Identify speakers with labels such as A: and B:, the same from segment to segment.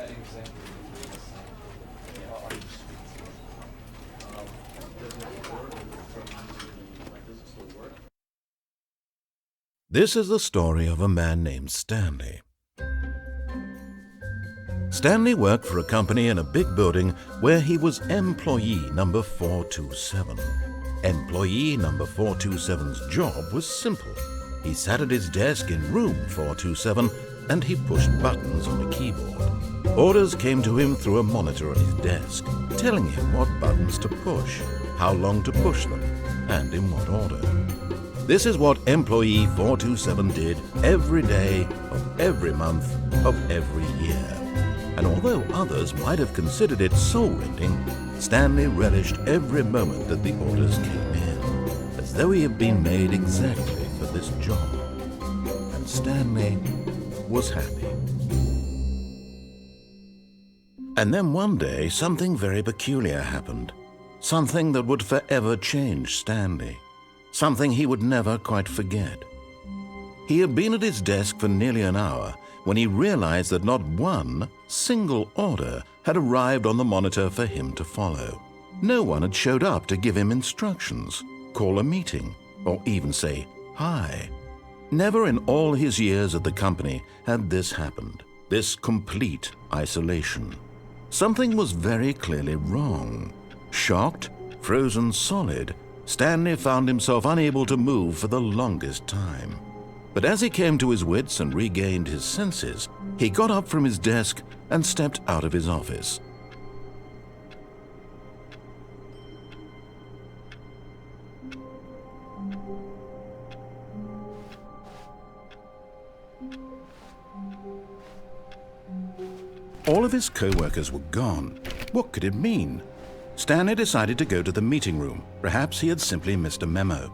A: example is the same. Are you sweet? Does it work does it still work?
B: This is the story of a man named Stanley. Stanley worked for a company in a big building where he was employee number 427. Employee number 427's job was simple. He sat at his desk in room 427 and he pushed buttons on a keyboard. Orders came to him through a monitor on his desk, telling him what buttons to push, how long to push them, and in what order. This is what employee 427 did every day of every month of every year. And although others might have considered it soul-rending, Stanley relished every moment that the orders came in, as though he had been made exactly for this job. And Stanley was happy. And then one day, something very peculiar happened. Something that would forever change Stanley. Something he would never quite forget. He had been at his desk for nearly an hour when he realized that not one single order had arrived on the monitor for him to follow. No one had showed up to give him instructions, call a meeting, or even say hi. Never in all his years at the company had this happened, this complete isolation. Something was very clearly wrong. Shocked, frozen solid, Stanley found himself unable to move for the longest time. But as he came to his wits and regained his senses, he got up from his desk and stepped out of his office. All of his co-workers were gone. What could it mean? Stanley decided to go to the meeting room. Perhaps he had simply missed a memo.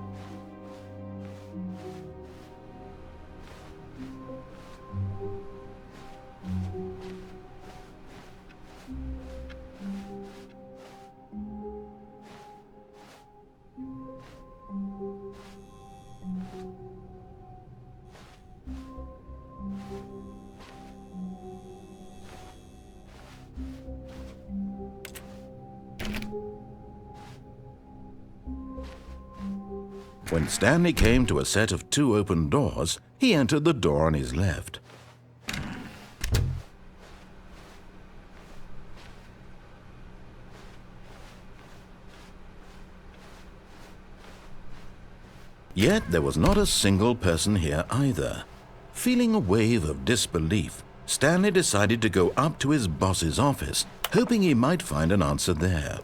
B: When Stanley came to a set of 2 open doors, he entered the door on his left. Yet there was not a single person here either. Feeling a wave of disbelief, Stanley decided to go up to his boss's office, hoping he might find an answer there.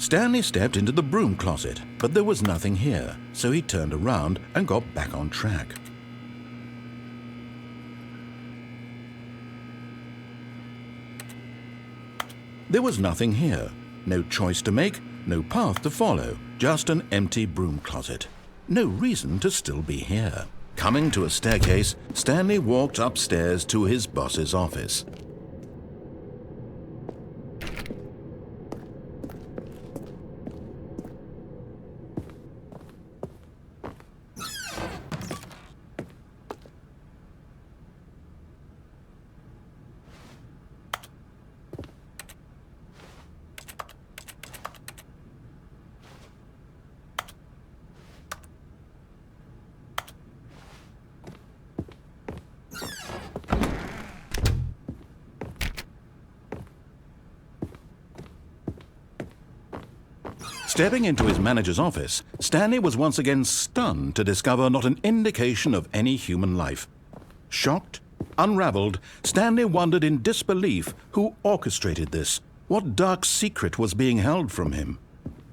B: Stanley stepped into the broom closet, but there was nothing here, so he turned around and got back on track. There was nothing here. No choice to make, no path to follow, just an empty broom closet. No reason to still be here. Coming to a staircase, Stanley walked upstairs to his boss's office. Stepping into his manager's office, Stanley was once again stunned to discover not an indication of any human life. Shocked, unraveled, Stanley wondered in disbelief who orchestrated this, what dark secret was being held from him.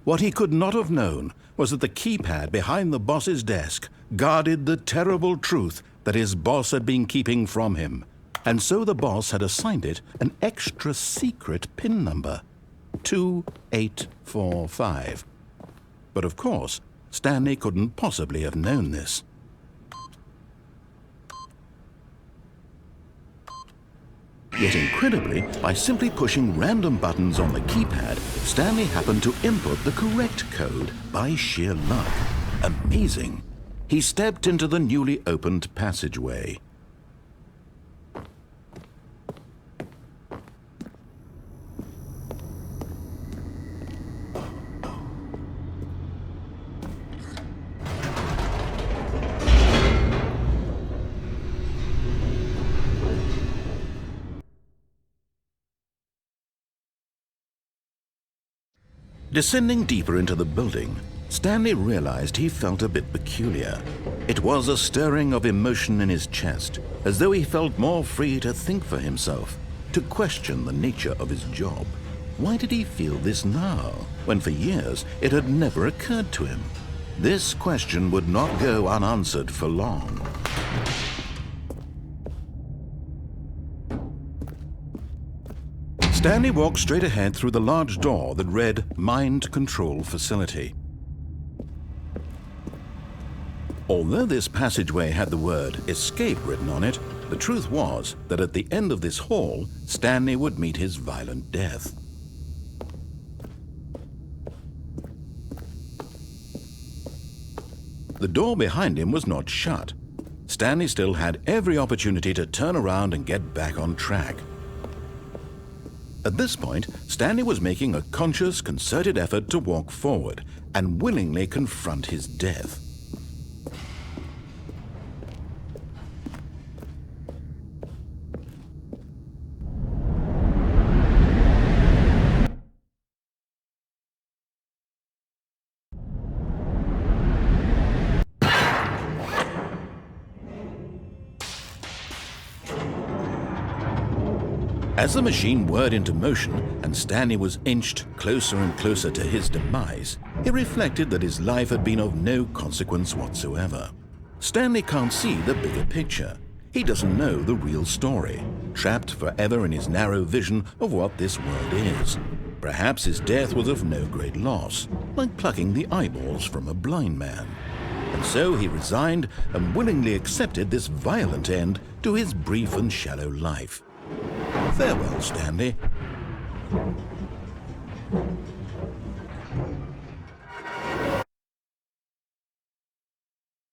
B: What he could not have known was that the keypad behind the boss's desk guarded the terrible truth that his boss had been keeping from him, and so the boss had assigned it an extra secret PIN number. 2845. But of course, Stanley couldn't possibly have known this. Yet incredibly, by simply pushing random buttons on the keypad, Stanley happened to input the correct code by sheer luck. Amazing. He stepped into the newly opened passageway. Descending deeper into the building, Stanley realized he felt a bit peculiar. It was a stirring of emotion in his chest, as though he felt more free to think for himself, to question the nature of his job. Why did he feel this now, when for years it had never occurred to him? This question would not go unanswered for long. Stanley walked straight ahead through the large door that read Mind Control Facility. Although this passageway had the word Escape written on it, the truth was that at the end of this hall, Stanley would meet his violent death. The door behind him was not shut. Stanley still had every opportunity to turn around and get back on track. At this point, Stanley was making a conscious, concerted effort to walk forward and willingly confront his death. As the machine whirred into motion and Stanley was inched closer and closer to his demise, he reflected that his life had been of no consequence whatsoever. Stanley can't see the bigger picture. He doesn't know the real story, trapped forever in his narrow vision of what this world is. Perhaps his death was of no great loss, like plucking the eyeballs from a blind man. And so he resigned and willingly accepted this violent end to his brief and shallow life. Farewell, Stanley.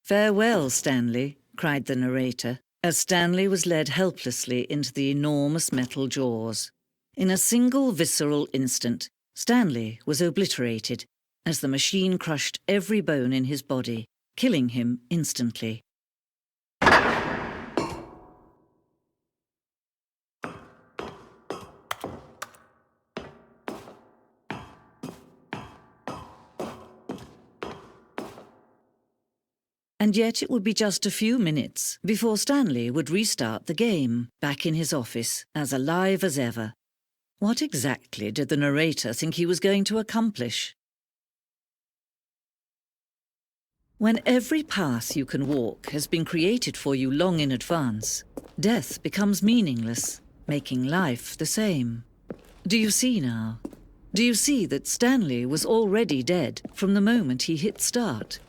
C: Farewell, Stanley, cried the narrator, as Stanley was led helplessly into the enormous metal jaws. In a single visceral instant, Stanley was obliterated as the machine crushed every bone in his body, killing him instantly. And yet it would be just a few minutes before Stanley would restart the game, back in his office, as alive as ever. What exactly did the narrator think he was going to accomplish? When every path you can walk has been created for you long in advance, death becomes meaningless, making life the same. Do you see now? Do you see that Stanley was already dead from the moment he hit start?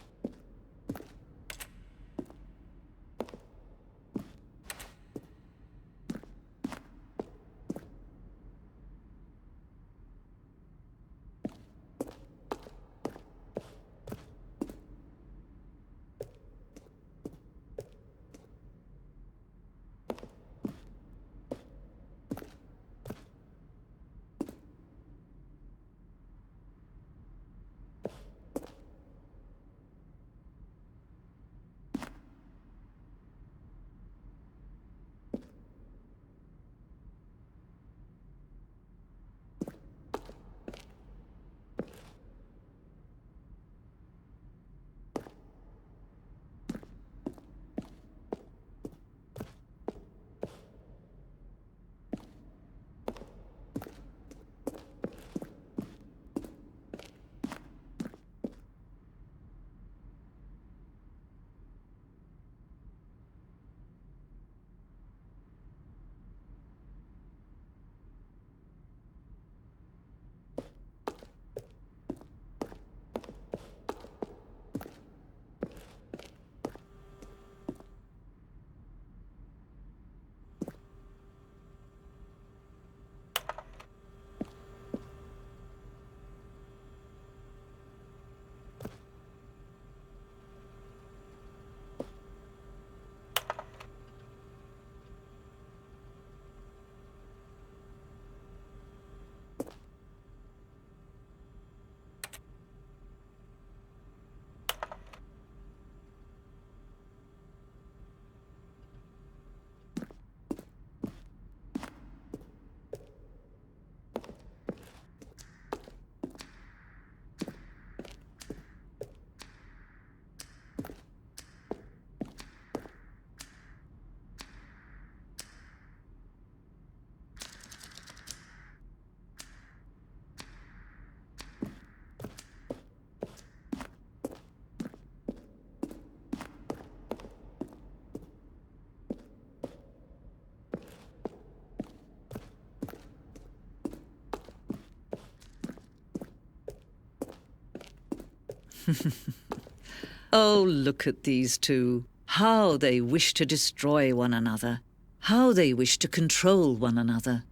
C: Oh, look at these two. How they wish to destroy one another. How they wish to control one another.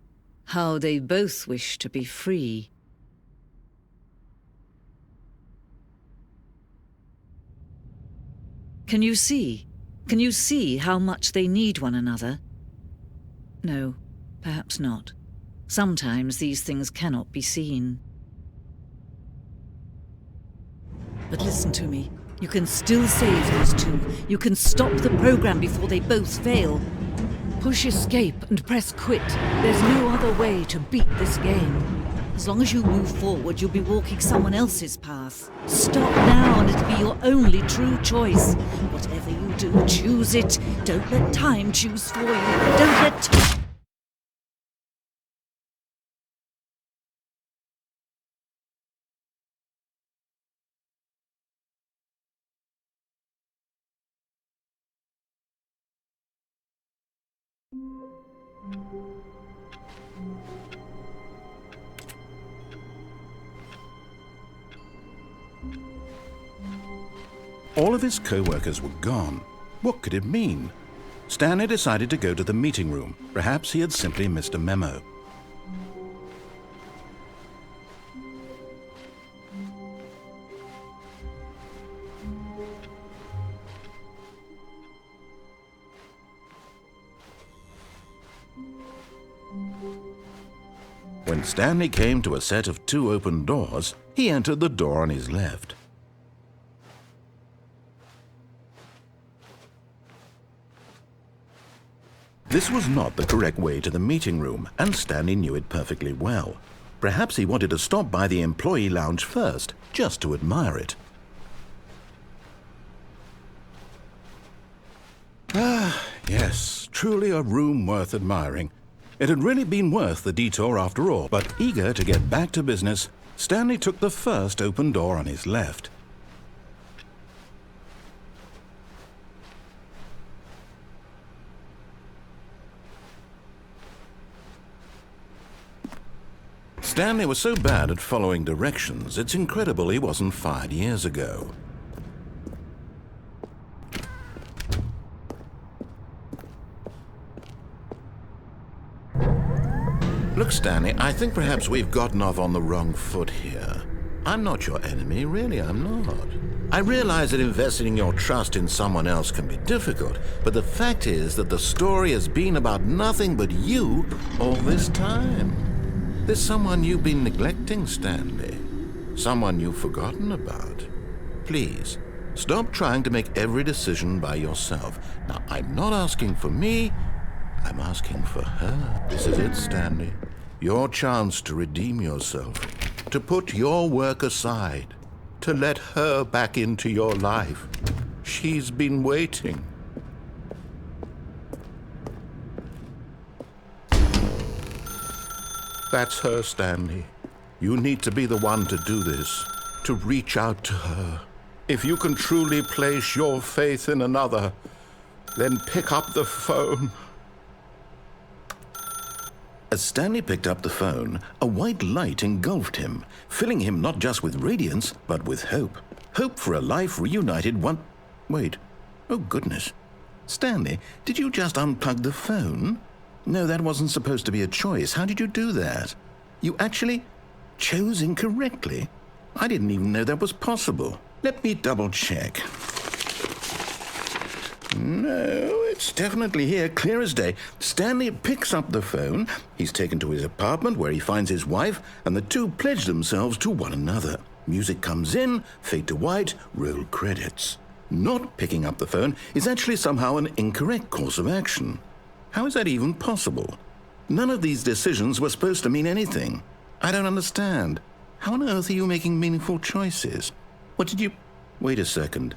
C: How they both wish to be free. Can you see? Can you see how much they need one another? No, perhaps not. Sometimes these things cannot be seen. But listen to me. You can still save these two. You can stop the program before they both fail. Push escape and press quit. There's no other way to beat this game. As long as you move forward, you'll be walking someone else's path. Stop now and it'll be your only true choice. Whatever you do, choose it. Don't let time choose for you. Don't let time...
B: All of his co-workers were gone. What could it mean? Stanley decided to go to the meeting room. Perhaps he had simply missed a memo. When Stanley came to a set of 2 open doors, he entered the door on his left. This was not the correct way to the meeting room, and Stanley knew it perfectly well. Perhaps he wanted to stop by the employee lounge first, just to admire it. Ah, yes, truly a room worth admiring. It had really been worth the detour after all, but eager to get back to business, Stanley took the first open door on his left. Stanley was so bad at following directions, it's incredible he wasn't fired years ago. Look, Stanley, I think perhaps we've gotten off on the wrong foot here. I'm not your enemy, really, I'm not. I realize that investing your trust in someone else can be difficult, but the fact is that the story has been about nothing but you all this time. There's someone you've been neglecting, Stanley. Someone you've forgotten about. Please, stop trying to make every decision by yourself. Now, I'm not asking for me, I'm asking for her. This is it, Stanley. Your chance to redeem yourself, to put your work aside, to let her back into your life. She's been waiting. That's her, Stanley. You need to be the one to do this, to reach out to her. If you can truly place your faith in another, then pick up the phone. As Stanley picked up the phone, a white light engulfed him, filling him not just with radiance, but with hope. Hope for a life reunited one... Wait. Oh, goodness. Stanley, did you just unplug the phone? No, that wasn't supposed to be a choice. How did you do that? You actually chose incorrectly? I didn't even know that was possible. Let me double-check. No, it's definitely here, clear as day. Stanley picks up the phone. He's taken to his apartment where he finds his wife, and the two pledge themselves to one another. Music comes in, fade to white, roll credits. Not picking up the phone is actually somehow an incorrect course of action. How is that even possible? None of these decisions were supposed to mean anything. I don't understand. How on earth are you making meaningful choices? What did you... Wait a second.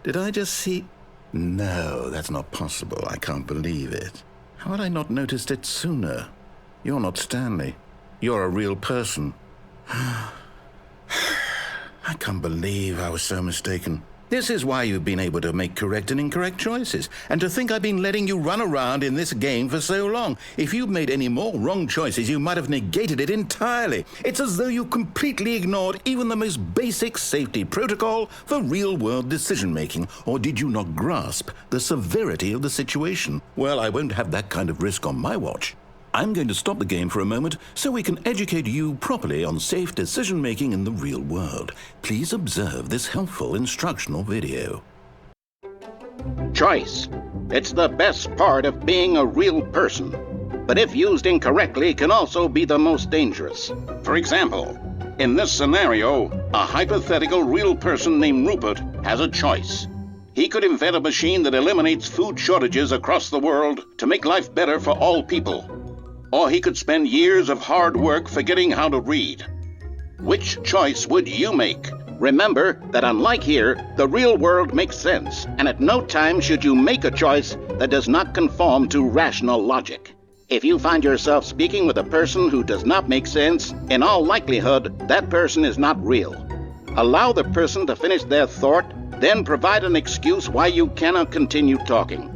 B: Did I just see... No, that's not possible. I can't believe it. How had I not noticed it sooner? You're not Stanley. You're a real person. I can't believe I was so mistaken. This is why you've been able to make correct and incorrect choices. And to think I've been letting you run around in this game for so long. If you'd made any more wrong choices, you might have negated it entirely. It's as though you completely ignored even the most basic safety protocol for real-world decision-making. Or did you not grasp the severity of the situation? Well, I won't have that kind of risk on my watch. I'm going to stop the game for a moment so we can educate you properly on safe decision-making in the real world. Please observe this helpful instructional video.
D: Choice. It's the best part of being a real person, but if used incorrectly can also be the most dangerous. For example, in this scenario, a hypothetical real person named Rupert has a choice. He could invent a machine that eliminates food shortages across the world to make life better for all people. Or he could spend years of hard work forgetting how to read. Which choice would you make? Remember that unlike here, the real world makes sense, and at no time should you make a choice that does not conform to rational logic. If you find yourself speaking with a person who does not make sense, in all likelihood, that person is not real. Allow the person to finish their thought, then provide an excuse why you cannot continue talking.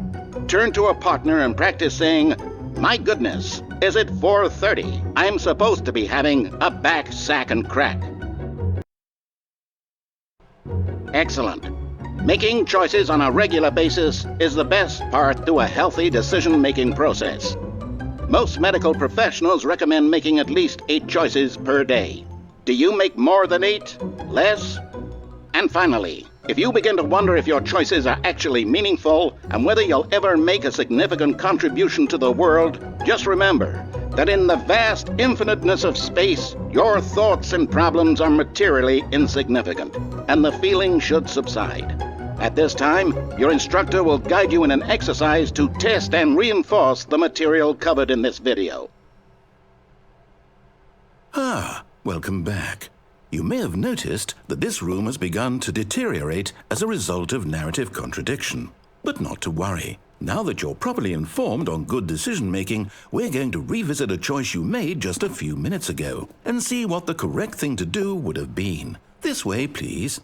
D: Turn to a partner and practice saying, "My goodness, is it 4:30? I'm supposed to be having a back, sack, and crack." Excellent. Making choices on a regular basis is the best part to a healthy decision-making process. Most medical professionals recommend making at least 8 choices per day. Do you make more than 8? Less? And finally, if you begin to wonder if your choices are actually meaningful and whether you'll ever make a significant contribution to the world, just remember that in the vast infiniteness of space, your thoughts and problems are materially insignificant, and the feeling should subside. At this time, your instructor will guide you in an exercise to test and reinforce the material covered in this video.
B: Welcome back. You may have noticed that this room has begun to deteriorate as a result of narrative contradiction. But not to worry. Now that you're properly informed on good decision-making, we're going to revisit a choice you made just a few minutes ago and see what the correct thing to do would have been. This way, please.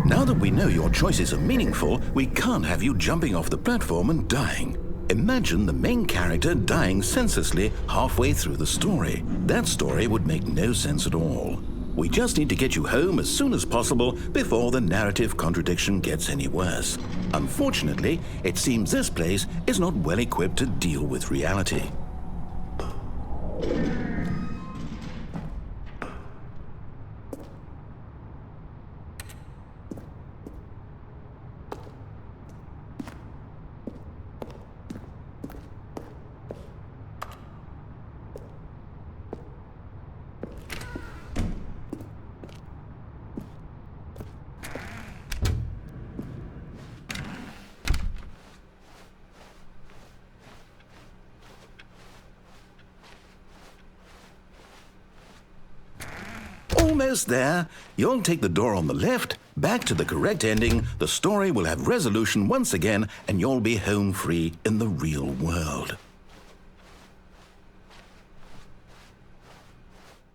B: Now that we know your choices are meaningful, we can't have you jumping off the platform and dying. Imagine the main character dying senselessly halfway through the story. That story would make no sense at all. We just need to get you home as soon as possible before the narrative contradiction gets any worse. Unfortunately, it seems this place is not well equipped to deal with reality. Almost there. You'll take the door on the left, back to the correct ending, the story will have resolution once again, and you'll be home free in the real world.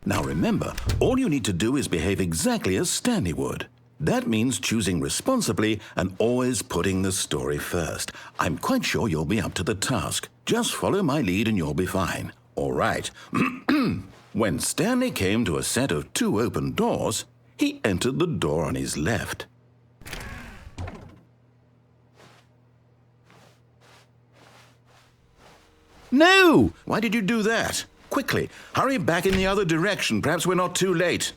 B: Now remember, all you need to do is behave exactly as Stanley would. That means choosing responsibly and always putting the story first. I'm quite sure you'll be up to the task. Just follow my lead and you'll be fine. All right. When Stanley came to a set of 2 open doors, he entered the door on his left. No! Why did you do that? Quickly, hurry back in the other direction. Perhaps we're not too late.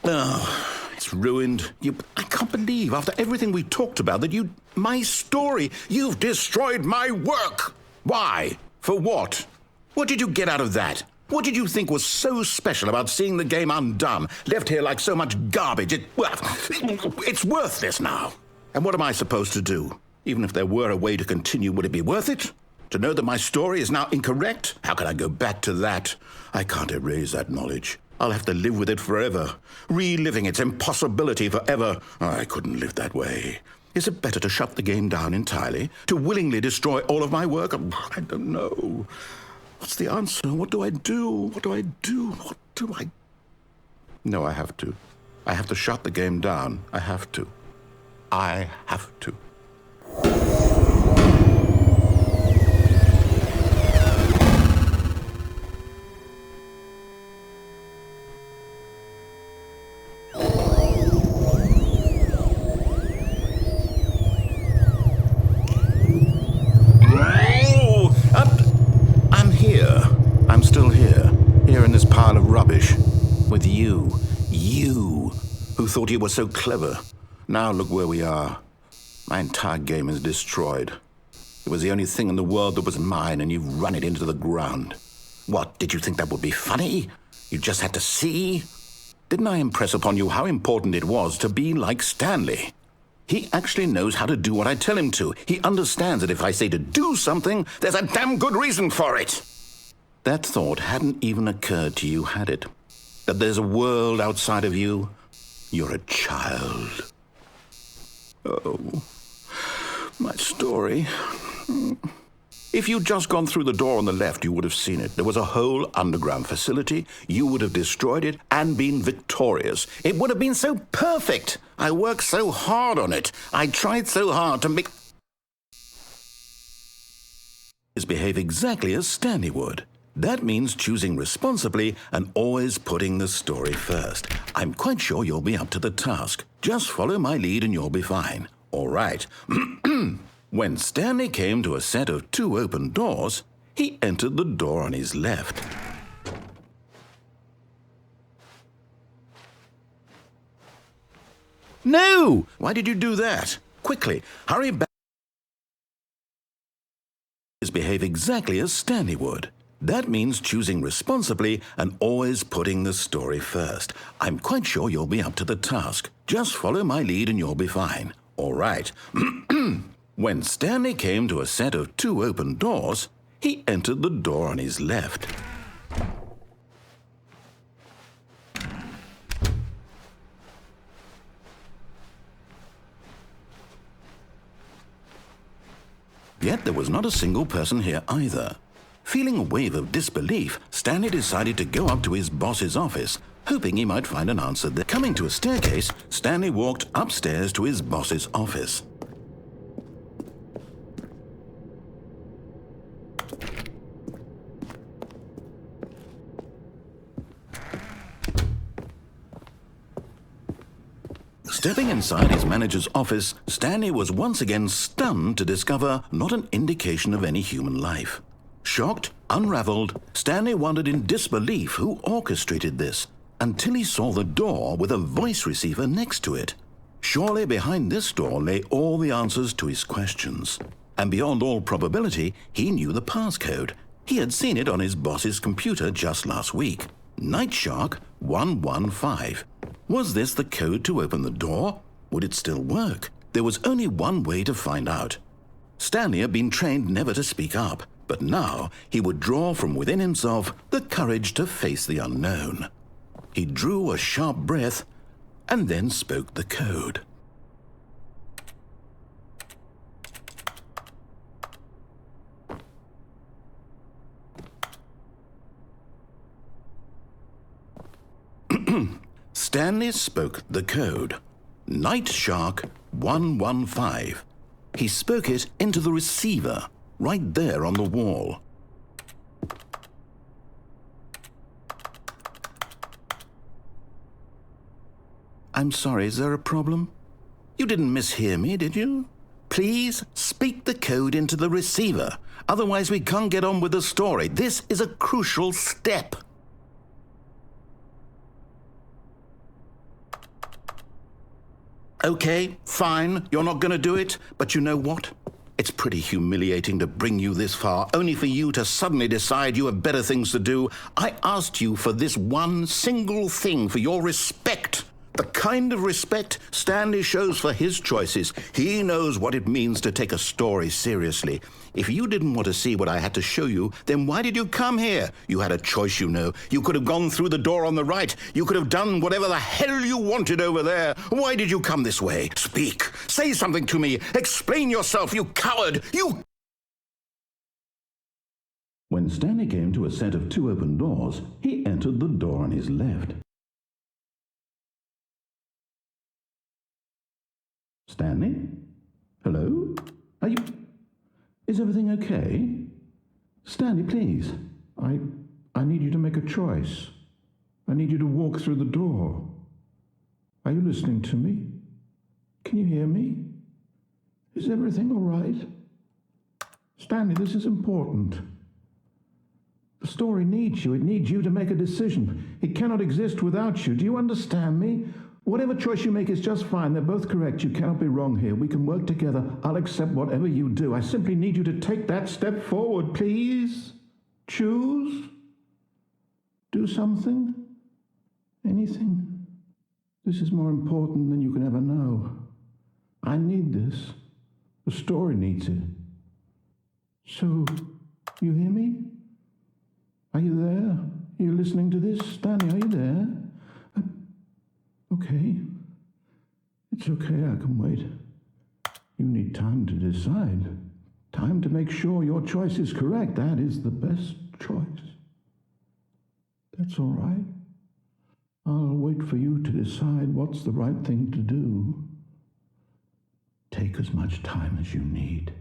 B: Oh, it's ruined. I can't believe, after everything we talked about, that my story, you've destroyed my work. Why? For what? What did you get out of that? What did you think was so special about seeing the game undone, left here like so much garbage? It's worthless now. And what am I supposed to do? Even if there were a way to continue, would it be worth it? To know that my story is now incorrect? How can I go back to that? I can't erase that knowledge. I'll have to live with it forever, reliving its impossibility forever. I couldn't live that way. Is it better to shut the game down entirely? To willingly destroy all of my work? I don't know. What's the answer? What do I do? What do I do? What do I... No, I have to. I have to shut the game down. I have to. I have to. I'm still here in this pile of rubbish, with you, who thought you were so clever. Now look where we are. My entire game is destroyed. It was the only thing in the world that was mine, and you've run it into the ground. What, did you think that would be funny? You just had to see? Didn't I impress upon you how important it was to be like Stanley? He actually knows how to do what I tell him to. He understands that if I say to do something, there's a damn good reason for it. That thought hadn't even occurred to you, had it? That there's a world outside of you? You're a child. Oh, my story. If you'd just gone through the door on the left, you would have seen it. There was a whole underground facility. You would have destroyed it and been victorious. It would have been so perfect. I worked so hard on it. I tried so hard to make... behave exactly as Stanley would. That means choosing responsibly and always putting the story first. I'm quite sure you'll be up to the task. Just follow my lead and you'll be fine. All right. When Stanley came to a set of 2 open doors, he entered the door on his left. No! Why did you do that? Quickly, hurry back. Behave exactly as Stanley would. That means choosing responsibly and always putting the story first. I'm quite sure you'll be up to the task. Just follow my lead and you'll be fine. All right. When Stanley came to a set of 2 open doors, he entered the door on his left. Yet there was not a single person here either. Feeling a wave of disbelief, Stanley decided to go up to his boss's office, hoping he might find an answer there. Coming to a staircase, Stanley walked upstairs to his boss's office. Stepping inside his manager's office, Stanley was once again stunned to discover not an indication of any human life. Shocked, unraveled, Stanley wondered in disbelief who orchestrated this, until he saw the door with a voice receiver next to it. Surely behind this door lay all the answers to his questions. And beyond all probability, he knew the passcode. He had seen it on his boss's computer just last week. Nightshark 115. Was this the code to open the door? Would it still work? There was only one way to find out. Stanley had been trained never to speak up, but now he would draw from within himself the courage to face the unknown. He drew a sharp breath and then spoke the code. Stanley spoke the code. Nightshark 115. He spoke it into the receiver, right there on the wall. I'm sorry, is there a problem? You didn't mishear me, did you? Please speak the code into the receiver. Otherwise we can't get on with the story. This is a crucial step. Okay, fine, you're not going to do it, but you know what? It's pretty humiliating to bring you this far, only for you to suddenly decide you have better things to do. I asked you for this one single thing, for your respect. The kind of respect Stanley shows for his choices. He knows what it means to take a story seriously. If you didn't want to see what I had to show you, then why did you come here? You had a choice, you know. You could have gone through the door on the right. You could have done whatever the hell you wanted over there. Why did you come this way? Speak. Say something to me. Explain yourself, you coward. You... When Stanley came to a set of 2 open doors, he entered the door on his left. Stanley? Hello? Are you... Is everything okay? Stanley, please. I need you to make a choice. I need you to walk through the door. Are you listening to me? Can you hear me? Is everything all right? Stanley, this is important. The story needs you. It needs you to make a decision. It cannot exist without you. Do you understand me? Whatever choice you make is just fine. They're both correct. You cannot be wrong here. We can work together. I'll accept whatever you do. I simply need you to take that step forward, please. Choose. Do something. Anything. This is more important than you can ever know. I need this. The story needs it. So, you hear me? Are you there? Are you listening to this? Stanley, are you there? Okay. It's okay, I can wait. You need time to decide. Time to make sure your choice is correct. That is the best choice. That's all right. I'll wait for you to decide what's the right thing to do. Take as much time as you need.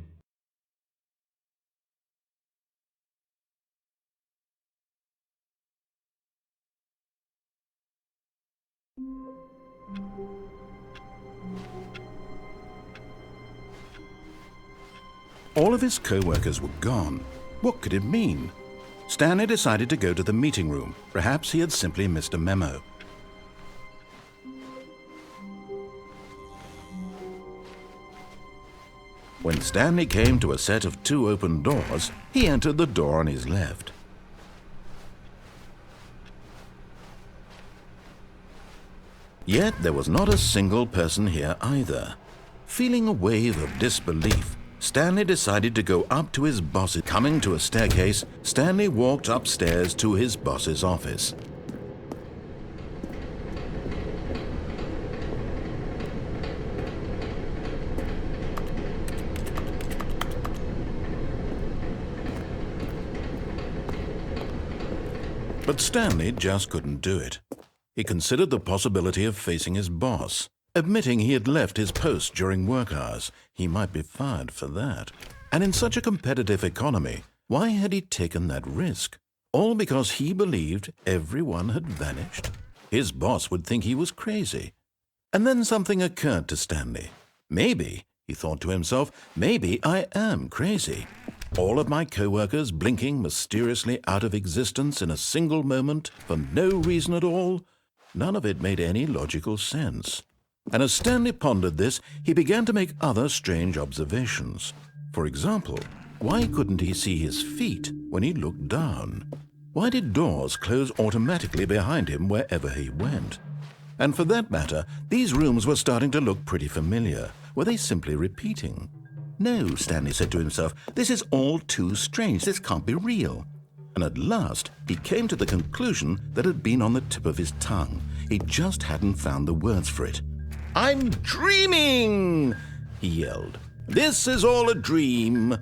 B: All of his co-workers were gone. What could it mean? Stanley decided to go to the meeting room. Perhaps he had simply missed a memo. When Stanley came to a set of 2 open doors, he entered the door on his left. Yet there was not a single person here either. Feeling a wave of disbelief, Stanley decided to go up to his boss. Coming to a staircase, Stanley walked upstairs to his boss's office. But Stanley just couldn't do it. He considered the possibility of facing his boss. Admitting he had left his post during work hours, he might be fired for that. And in such a competitive economy, why had he taken that risk? All because he believed everyone had vanished? His boss would think he was crazy. And then something occurred to Stanley. Maybe, he thought to himself, maybe I am crazy. All of my co-workers blinking mysteriously out of existence in a single moment for no reason at all? None of it made any logical sense. And as Stanley pondered this, he began to make other strange observations. For example, why couldn't he see his feet when he looked down? Why did doors close automatically behind him wherever he went? And for that matter, these rooms were starting to look pretty familiar. Were they simply repeating? No, Stanley said to himself, this is all too strange. This can't be real. And at last, he came to the conclusion that had been on the tip of his tongue. He just hadn't found the words for it. I'm dreaming, he yelled. This is all a dream.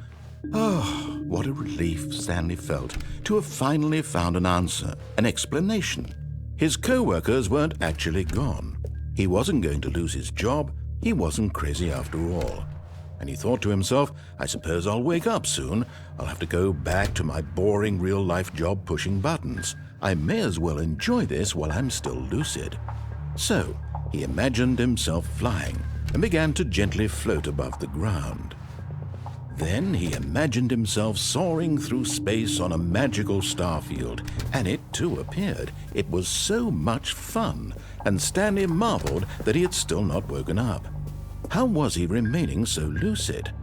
B: Oh, what a relief Stanley felt to have finally found an answer, an explanation. His co-workers weren't actually gone. He wasn't going to lose his job. He wasn't crazy after all. And he thought to himself, I suppose I'll wake up soon. I'll have to go back to my boring real-life job pushing buttons. I may as well enjoy this while I'm still lucid. So, he imagined himself flying and began to gently float above the ground. Then he imagined himself soaring through space on a magical starfield, and it too appeared. It was so much fun, and Stanley marveled that he had still not woken up. How was he remaining so lucid?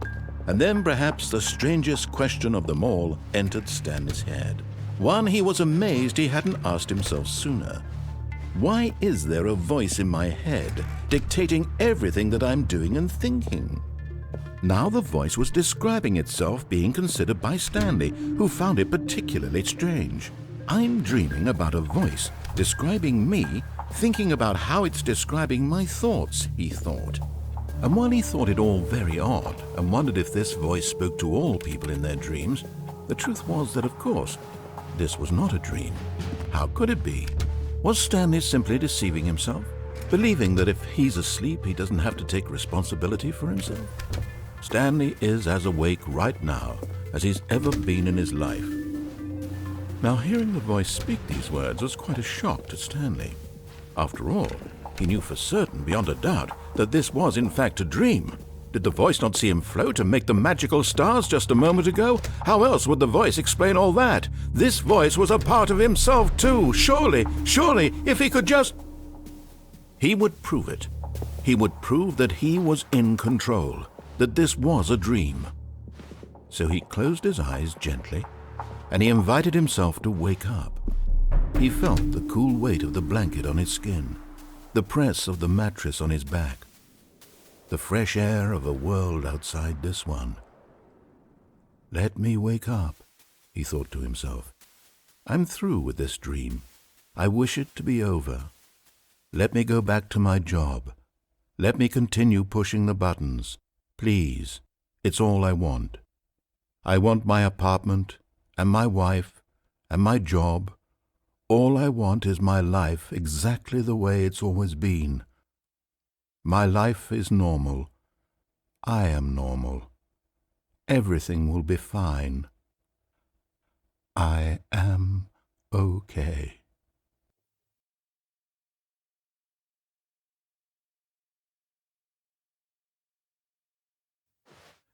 B: And then perhaps the strangest question of them all entered Stanley's head. One he was amazed he hadn't asked himself sooner. Why is there a voice in my head dictating everything that I'm doing and thinking? Now the voice was describing itself being considered by Stanley, who found it particularly strange. I'm dreaming about a voice describing me, thinking about how it's describing my thoughts, he thought. And while he thought it all very odd and wondered if this voice spoke to all people in their dreams, the truth was that, of course, this was not a dream. How could it be? Was Stanley simply deceiving himself, believing that if he's asleep, he doesn't have to take responsibility for himself? Stanley is as awake right now as he's ever been in his life. Now, hearing the voice speak these words was quite a shock to Stanley. After all, he knew for certain, beyond a doubt, that this was in fact a dream. Did the voice not see him float and make the magical stars just a moment ago? How else would the voice explain all that? This voice was a part of himself too. Surely, if he could just... He would prove it. He would prove that he was in control, that this was a dream. So he closed his eyes gently, and he invited himself to wake up. He felt the cool weight of the blanket on his skin, the press of the mattress on his back, the fresh air of a world outside this one. Let me wake up, he thought to himself. I'm through with this dream. I wish it to be over. Let me go back to my job. Let me continue pushing the buttons. Please, it's all I want. I want my apartment and my wife and my job. All I want is my life exactly the way it's always been. My life is normal. I am normal. Everything will be fine. I am okay.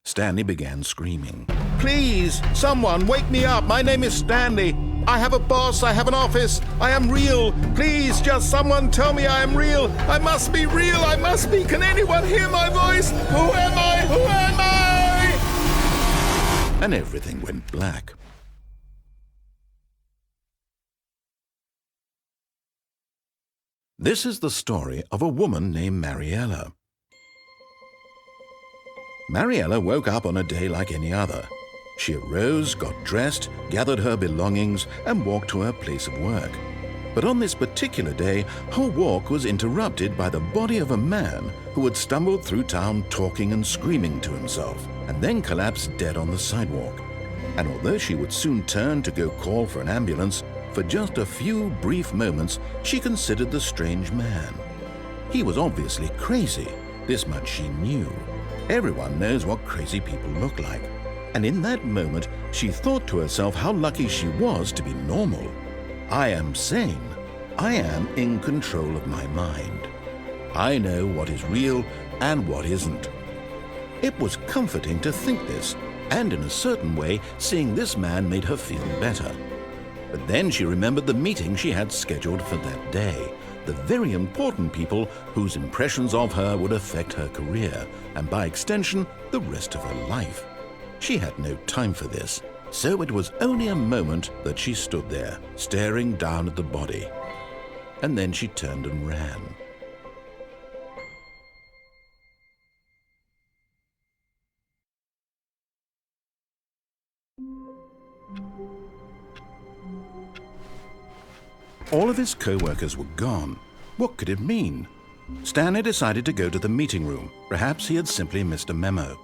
B: Stanley began screaming. Please, someone, wake me up. My name is Stanley. I have a boss. I have an office. I am real. Please, just someone tell me I am real. I must be real. I must be. Can anyone hear my voice? Who am I? Who am I? And everything went black. This is the story of a woman named Mariela. Mariela woke up on a day like any other. She arose, got dressed, gathered her belongings, and walked to her place of work. But on this particular day, her walk was interrupted by the body of a man who had stumbled through town talking and screaming to himself, and then collapsed dead on the sidewalk. And although she would soon turn to go call for an ambulance, for just a few brief moments she considered the strange man. He was obviously crazy, this much she knew. Everyone knows what crazy people look like. And in that moment, she thought to herself how lucky she was to be normal. I am sane. I am in control of my mind. I know what is real and what isn't. It was comforting to think this, and in a certain way, seeing this man made her feel better. But then she remembered the meeting she had scheduled for that day, the very important people whose impressions of her would affect her career, and by extension, the rest of her life. She had no time for this, so it was only a moment that she stood there, staring down at the body. And then she turned and ran. All of his co-workers were gone. What could it mean? Stanley decided to go to the meeting room. Perhaps he had simply missed a memo.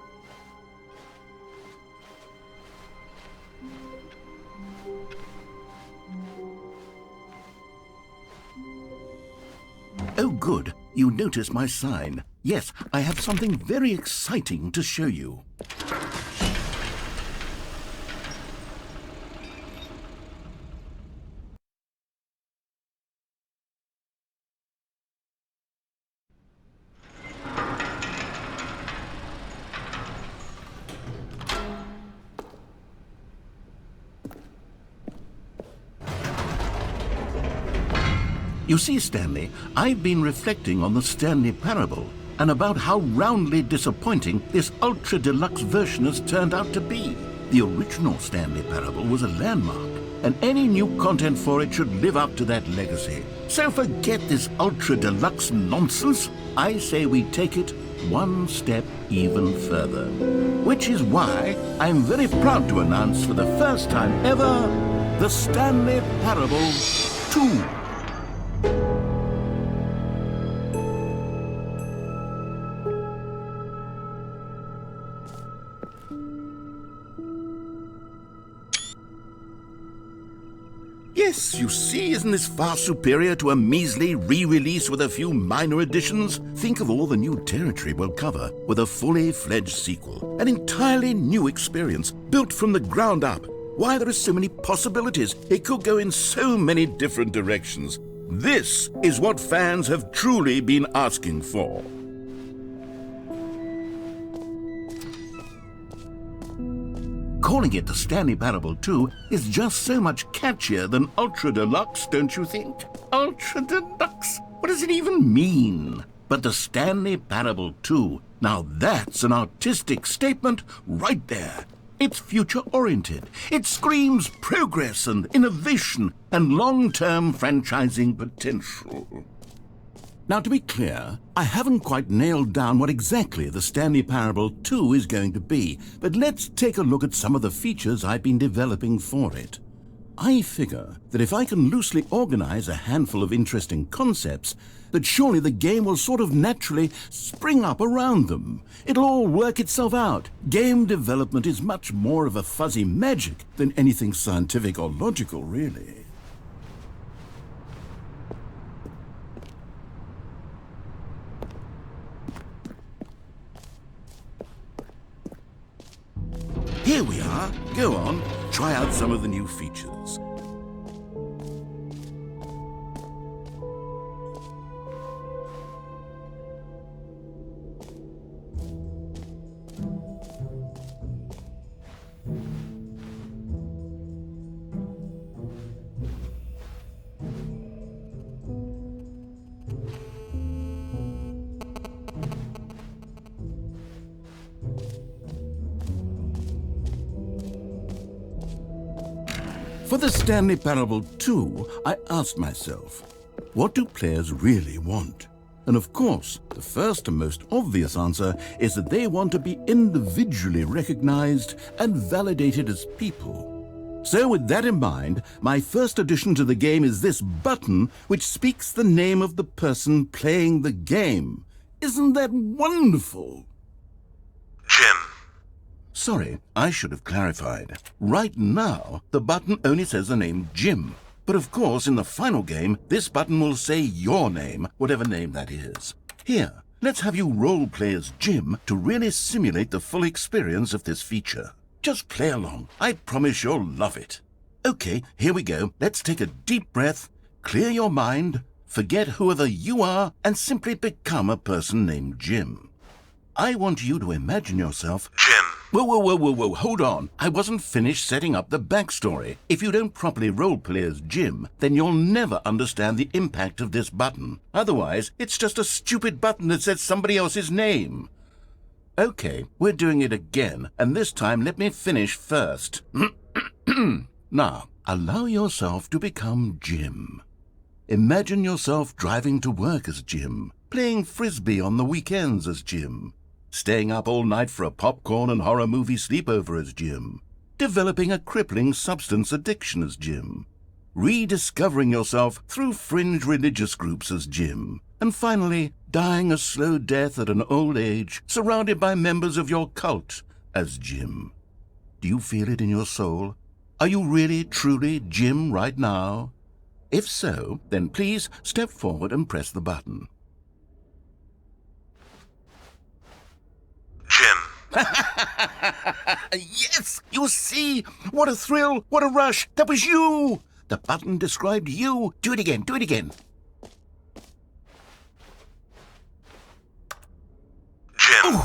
B: Oh, good. You noticed my sign. Yes, I have something very exciting to show you. You see, Stanley, I've been reflecting on the Stanley Parable and about how roundly disappointing this Ultra Deluxe version has turned out to be. The original Stanley Parable was a landmark, and any new content for it should live up to that legacy. So forget this Ultra Deluxe nonsense. I say we take it one step even further. Which is why I'm very proud to announce for the first time ever, the Stanley Parable 2. Yes, you see, isn't this far superior to a measly re-release with a few minor additions? Think of all the new territory we'll cover with a fully fledged sequel. An entirely new experience, built from the ground up. Why, there are so many possibilities. It could go in so many different directions. This is what fans have truly been asking for. Calling it the Stanley Parable 2 is just so much catchier than Ultra Deluxe, don't you think? Ultra Deluxe? What does it even mean? But the Stanley Parable 2, now that's an artistic statement right there. It's future-oriented. It screams progress and innovation and long-term franchising potential. Now, to be clear, I haven't quite nailed down what exactly the Stanley Parable 2 is going to be, but let's take a look at some of the features I've been developing for it. I figure that if I can loosely organize a handful of interesting concepts, that surely the game will sort of naturally spring up around them. It'll all work itself out. Game development is much more of a fuzzy magic than anything scientific or logical, really. Here we are. Go on, try out some of the new features. For the Stanley Parable 2, I asked myself, what do players really want? And of course, the first and most obvious answer is that they want to be individually recognized and validated as people. So with that in mind, my first addition to the game is this button which speaks the name of the person playing the game. Isn't that wonderful?
E: Jim.
B: Sorry, I should have clarified. Right now, the button only says the name Jim. But of course, in the final game, this button will say your name, whatever name that is. Here, let's have you role-play as Jim to really simulate the full experience of this feature. Just play along. I promise you'll love it. Okay, here we go. Let's take a deep breath, clear your mind, forget whoever you are, and simply become a person named Jim. I want you to imagine yourself...
E: Jim.
B: Whoa, hold on. I wasn't finished setting up the backstory. If you don't properly roleplay as Jim, then you'll never understand the impact of this button. Otherwise, it's just a stupid button that says somebody else's name. Okay, we're doing it again, and this time let me finish first. Now, allow yourself to become Jim. Imagine yourself driving to work as Jim, playing frisbee on the weekends as Jim, staying up all night for a popcorn and horror movie sleepover as Jim, developing a crippling substance addiction as Jim, rediscovering yourself through fringe religious groups as Jim, and finally dying a slow death at an old age surrounded by members of your cult as Jim. Do you feel it in your soul? Are you really, truly Jim right now? If so, then please step forward and press the button.
E: Jim.
B: Yes! You see? What a thrill! What a rush! That was you! The button described you. Do it again. Do it again.
E: Jim.
B: Ooh,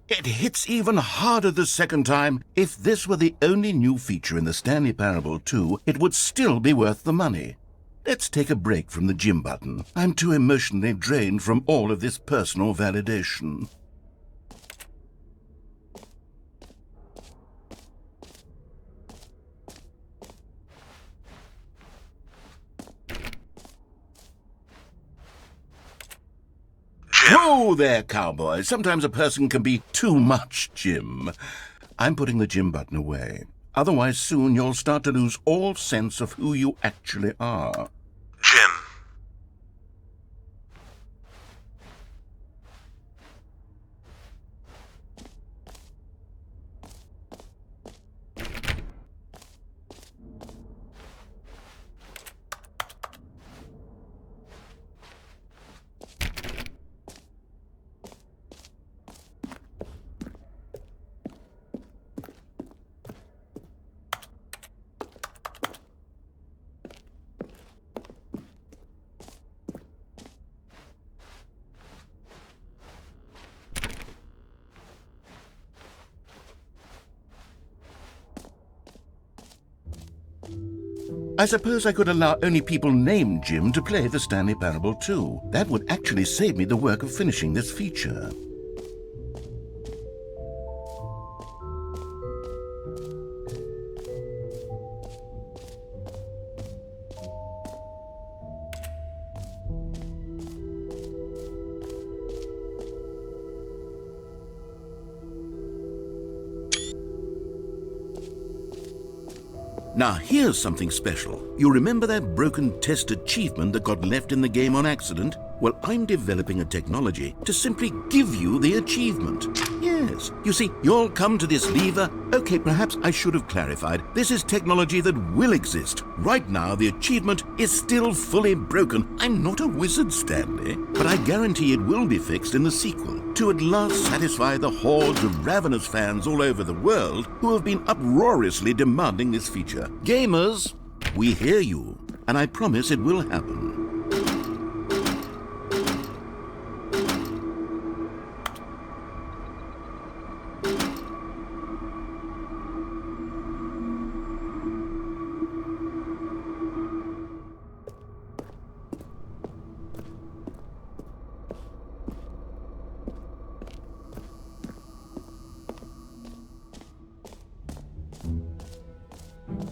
B: it hits even harder the second time. If this were the only new feature in the Stanley Parable 2, it would still be worth the money. let's take a break from the gym button. I'm too emotionally drained from all of this personal validation. Whoa there, cowboy. Sometimes a person can be too much, Jim. I'm putting the gym button away. Otherwise, soon you'll start to lose all sense of who you actually are.
E: Jim.
B: I suppose I could allow only people named Jim to play the Stanley Parable too. That would actually save me the work of finishing this feature. Now here's something special. You remember that broken test achievement that got left in the game on accident? Well, I'm developing a technology to simply give you the achievement. Yes. You see, you'll come to this lever. Okay, perhaps I should have clarified. This is technology that will exist. Right now, the achievement is still fully broken. I'm not a wizard, Stanley, but I guarantee it will be fixed in the sequel to at last satisfy the hordes of ravenous fans all over the world who have been uproariously demanding this feature. Gamers, we hear you, and I promise it will happen.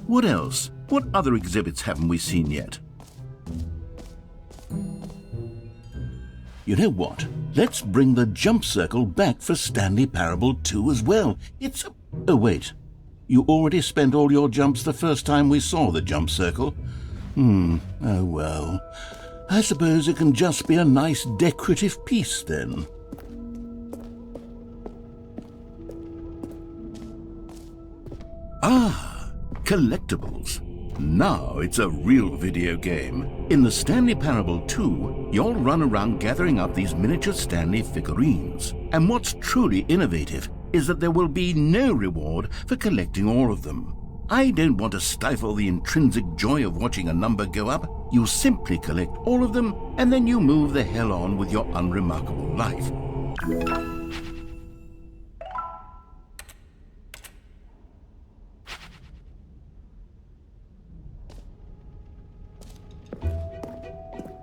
B: What else? What other exhibits haven't we seen yet? You know what? Let's bring the jump circle back for Stanley Parable 2 as well. It's... Oh, wait. You already spent all your jumps the first time we saw the jump circle? Oh well. I suppose it can just be a nice decorative piece then. Ah! Collectibles. Now it's a real video game. In the Stanley Parable 2, you'll run around gathering up these miniature Stanley figurines. And what's truly innovative is that there will be no reward for collecting all of them. I don't want to stifle the intrinsic joy of watching a number go up. You simply collect all of them, and then you move the hell on with your unremarkable life.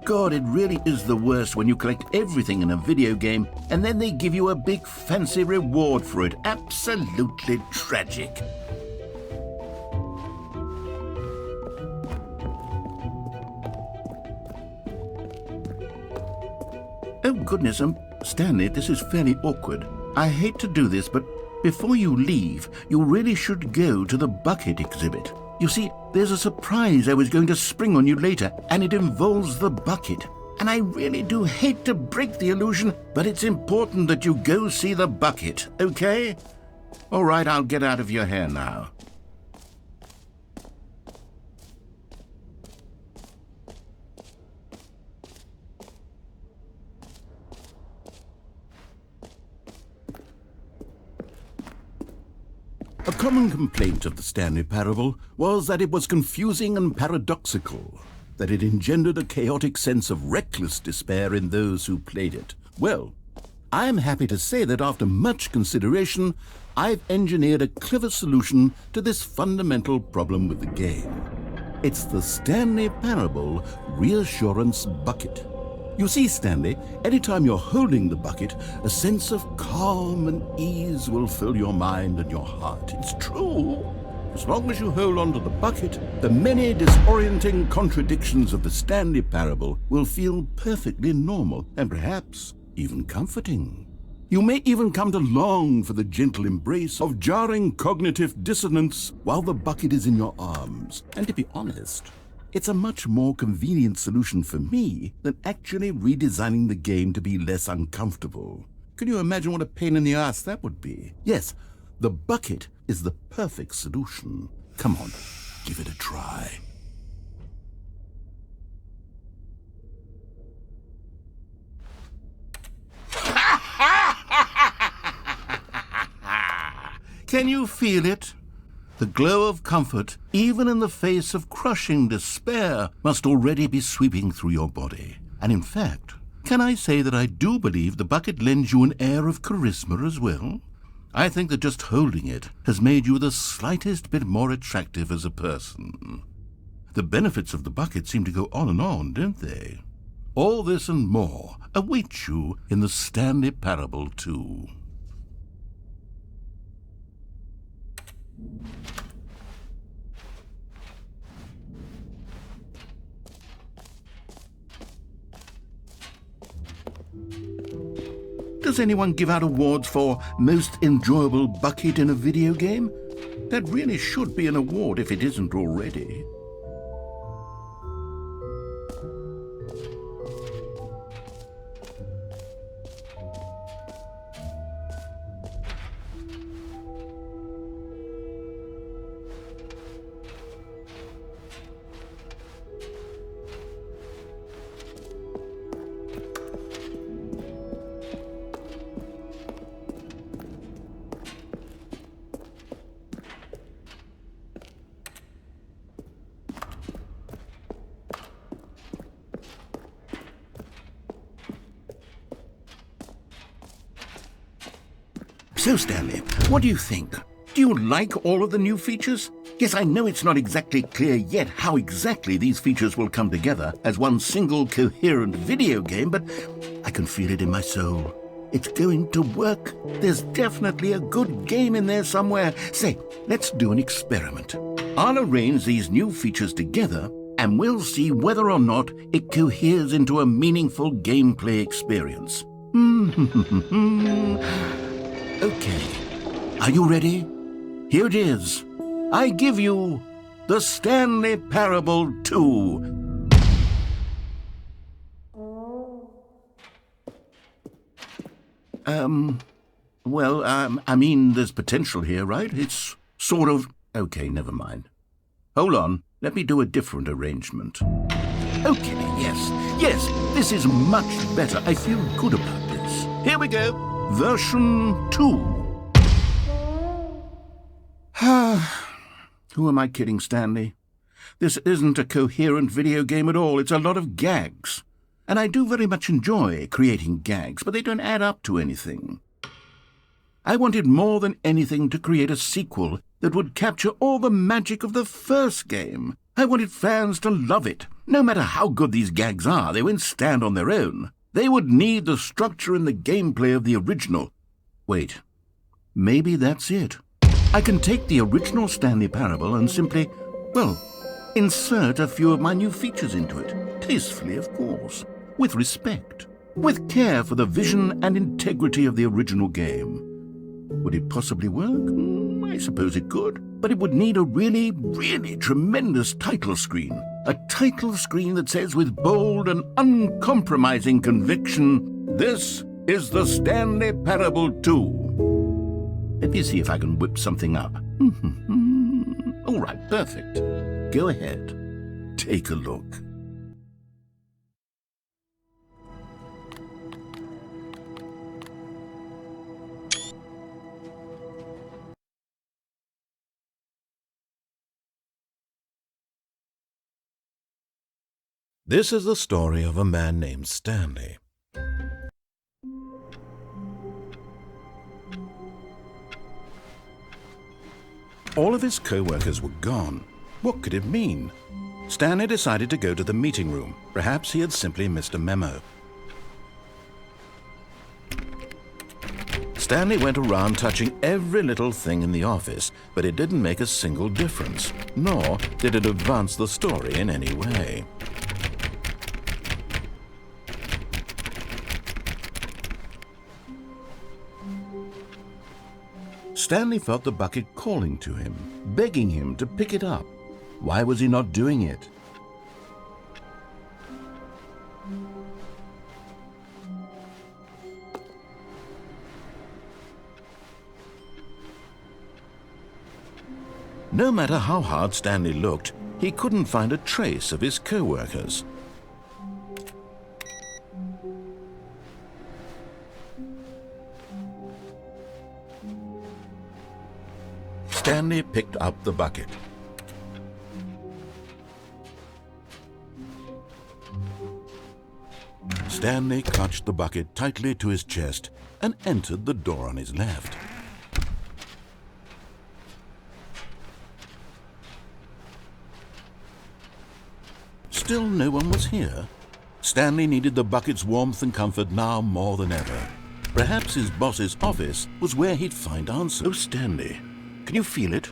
B: God, it really is the worst when you collect everything in a video game and then they give you a big fancy reward for it. Absolutely tragic. Oh goodness, Stanley, this is fairly awkward. I hate to do this, but before you leave, you really should go to the bucket exhibit. You see, there's a surprise I was going to spring on you later, and it involves the bucket. And I really do hate to break the illusion, but it's important that you go see the bucket, okay? All right, I'll get out of your hair now. A common complaint of the Stanley Parable was that it was confusing and paradoxical, that it engendered a chaotic sense of reckless despair in those who played it. Well, I'm happy to say that after much consideration, I've engineered a clever solution to this fundamental problem with the game. It's the Stanley Parable Reassurance Bucket. You see, Stanley, anytime you're holding the bucket, a sense of calm and ease will fill your mind and your heart. It's true. As long as you hold on to the bucket, the many disorienting contradictions of the Stanley Parable will feel perfectly normal and perhaps even comforting. You may even come to long for the gentle embrace of jarring cognitive dissonance while the bucket is in your arms. And to be honest, it's a much more convenient solution for me than actually redesigning the game to be less uncomfortable. Can you imagine what a pain in the ass that would be? Yes, the bucket is the perfect solution. Come on, give it a try. Can you feel it? The glow of comfort, even in the face of crushing despair, must already be sweeping through your body. And in fact, can I say that I do believe the bucket lends you an air of charisma as well? I think that just holding it has made you the slightest bit more attractive as a person. The benefits of the bucket seem to go on, don't they? All this and more await you in the Stanley Parable 2. Does anyone give out awards for most enjoyable bucket in a video game? That really should be an award if it isn't already. So, Stanley, what do you think? Do you like all of the new features? Yes, I know it's not exactly clear yet how exactly these features will come together as one single coherent video game, but I can feel it in my soul. It's going to work. There's definitely a good game in there somewhere. Say, let's do an experiment. I'll arrange these new features together, and we'll see whether or not it coheres into a meaningful gameplay experience. Okay, are you ready? Here it is. I give you the Stanley Parable 2. I mean, there's potential here, right? It's sort of... Okay, never mind. Hold on, let me do a different arrangement. Okay, yes, this is much better. I feel good about this. Here we go. Version 2. Who am I kidding, Stanley? This isn't a coherent video game at all. It's a lot of gags. And I do very much enjoy creating gags, but they don't add up to anything. I wanted more than anything to create a sequel that would capture all the magic of the first game. I wanted fans to love it. No matter how good these gags are, they won't stand on their own. They would need the structure and the gameplay of the original. Wait, maybe that's it. I can take the original Stanley Parable and simply, insert a few of my new features into it. Tastefully, of course. With respect. With care for the vision and integrity of the original game. Would it possibly work? I suppose it could. But it would need a really, really tremendous title screen. A title screen that says with bold and uncompromising conviction, "This is the Stanley Parable 2. Let me see if I can whip something up. All right, perfect. Go ahead. Take a look.
F: This is the story of a man named Stanley.
B: All of his co-workers were gone. What could it mean? Stanley decided to go to the meeting room. Perhaps he had simply missed a memo. Stanley went around touching every little thing in the office, but it didn't make a single difference, nor did it advance the story in any way. Stanley felt the bucket calling to him, begging him to pick it up. Why was he not doing it? No matter how hard Stanley looked, he couldn't find a trace of his co-workers. Stanley picked up the bucket. Stanley clutched the bucket tightly to his chest and entered the door on his left. Still no one was here. Stanley needed the bucket's warmth and comfort now more than ever. Perhaps his boss's office was where he'd find answers. Oh, Stanley, can you feel it?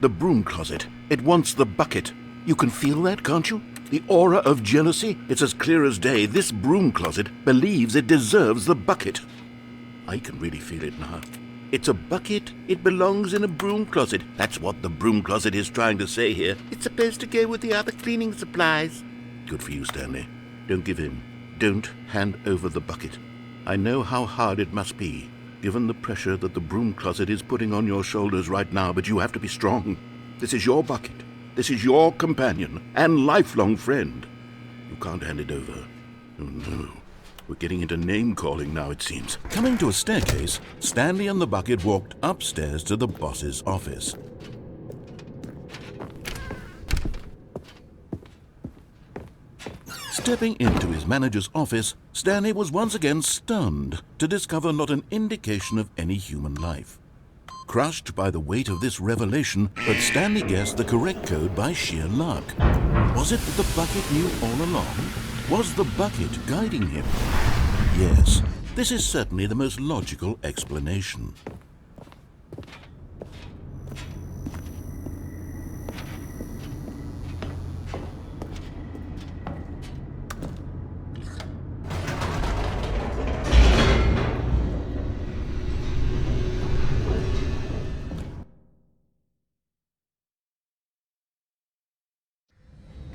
B: The broom closet. It wants the bucket. You can feel that, can't you? The aura of jealousy. It's as clear as day. This broom closet believes it deserves the bucket. I can really feel it now. It's a bucket. It belongs in a broom closet. That's what the broom closet is trying to say here. It's supposed to go with the other cleaning supplies. Good for you, Stanley. Don't give in. Don't hand over the bucket. I know how hard it must be, given the pressure that the broom closet is putting on your shoulders right now, but you have to be strong. This is your bucket. This is your companion and lifelong friend. You can't hand it over. Oh, no. We're getting into name-calling now, it seems. Coming to a staircase, Stanley and the bucket walked upstairs to the boss's office. Stepping into his manager's office, Stanley was once again stunned to discover not an indication of any human life. Crushed by the weight of this revelation, but Stanley guessed the correct code by sheer luck. Was it that the bucket knew all along? Was the bucket guiding him? Yes, this is certainly the most logical explanation.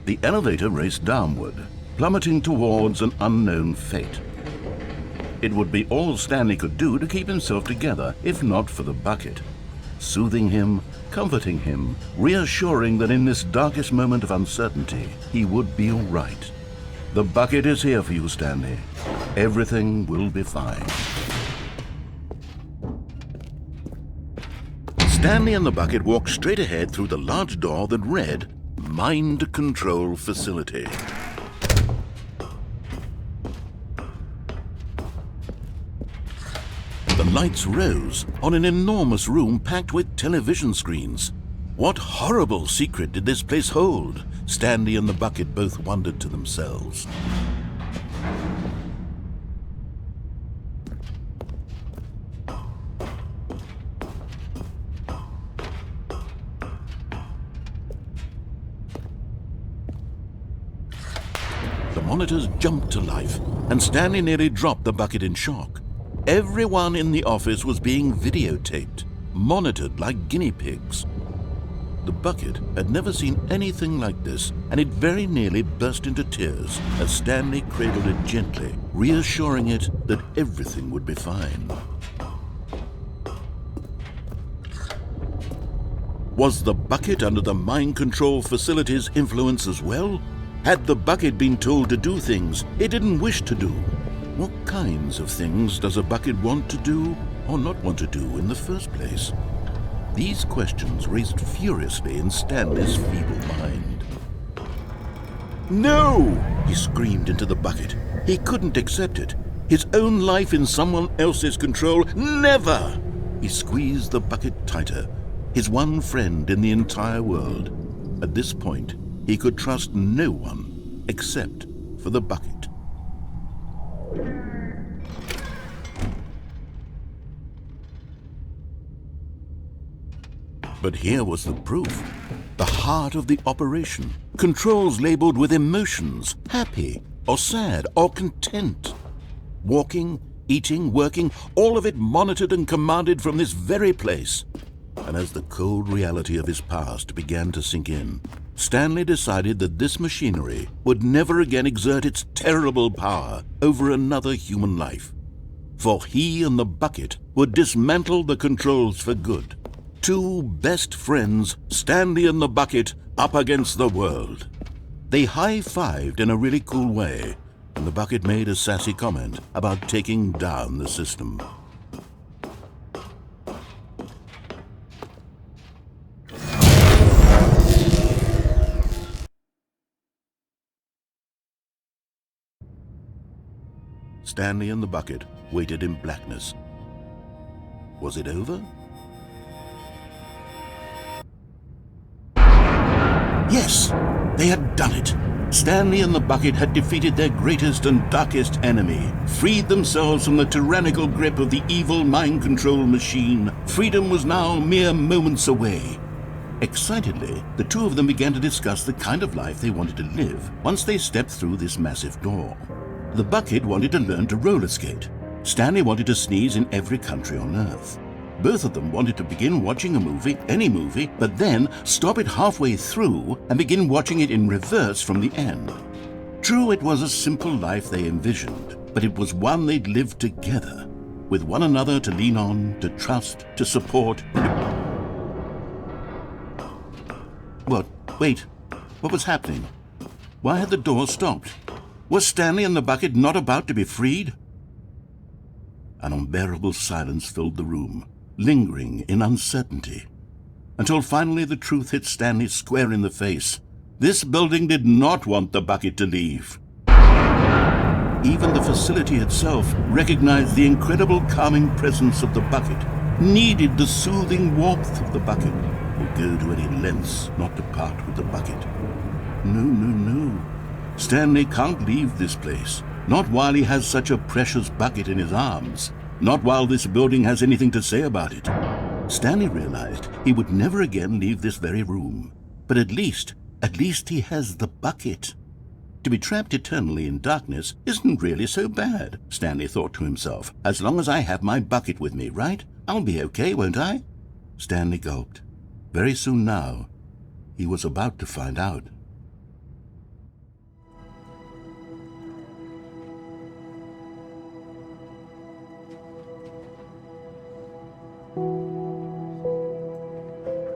B: The elevator raced downward, plummeting towards an unknown fate. It would be all Stanley could do to keep himself together, if not for the bucket. Soothing him, comforting him, reassuring that in this darkest moment of uncertainty, he would be all right. The bucket is here for you, Stanley. Everything will be fine. Stanley and the bucket walked straight ahead through the large door that read, Mind Control Facility. The lights rose on an enormous room packed with television screens. What horrible secret did this place hold? Stanley and the bucket both wondered to themselves. The monitors jumped to life, and Stanley nearly dropped the bucket in shock. Everyone in the office was being videotaped, monitored like guinea pigs. The bucket had never seen anything like this, and it very nearly burst into tears as Stanley cradled it gently, reassuring it that everything would be fine. Was the bucket under the mind control facility's influence as well? Had the bucket been told to do things it didn't wish to do? What kinds of things does a bucket want to do or not want to do in the first place? These questions raced furiously in Stanley's feeble mind. No! He screamed into the bucket. He couldn't accept it. His own life in someone else's control. Never! He squeezed the bucket tighter. His one friend in the entire world. At this point, he could trust no one except for the bucket. But here was the proof. The heart of the operation. Controls labeled with emotions, happy or sad or content. Walking, eating, working, all of it monitored and commanded from this very place. And as the cold reality of his past began to sink in, Stanley decided that this machinery would never again exert its terrible power over another human life. For he and the bucket would dismantle the controls for good. Two best friends, Stanley and the bucket, up against the world. They high-fived in a really cool way, and the bucket made a sassy comment about taking down the system. Stanley and the bucket waited in blackness. Was it over? Yes, they had done it. Stanley and the bucket had defeated their greatest and darkest enemy, freed themselves from the tyrannical grip of the evil mind control machine. Freedom was now mere moments away. Excitedly, the two of them began to discuss the kind of life they wanted to live once they stepped through this massive door. The bucket wanted to learn to roller skate. Stanley wanted to sneeze in every country on Earth. Both of them wanted to begin watching a movie, any movie, but then stop it halfway through and begin watching it in reverse from the end. True, it was a simple life they envisioned, but it was one they'd lived together, with one another to lean on, to trust, to support. What? Wait. What was happening? Why had the door stopped? Was Stanley and the bucket not about to be freed? An unbearable silence filled the room, lingering in uncertainty, until finally the truth hit Stanley square in the face. This building did not want the bucket to leave. Even the facility itself recognized the incredible calming presence of the bucket, needed the soothing warmth of the bucket, would go to any lengths not to part with the bucket. No. Stanley can't leave this place, not while he has such a precious bucket in his arms. Not while this building has anything to say about it. Stanley realized he would never again leave this very room. But at least he has the bucket. To be trapped eternally in darkness isn't really so bad, Stanley thought to himself. As long as I have my bucket with me, right? I'll be okay, won't I? Stanley gulped. Very soon now, he was about to find out.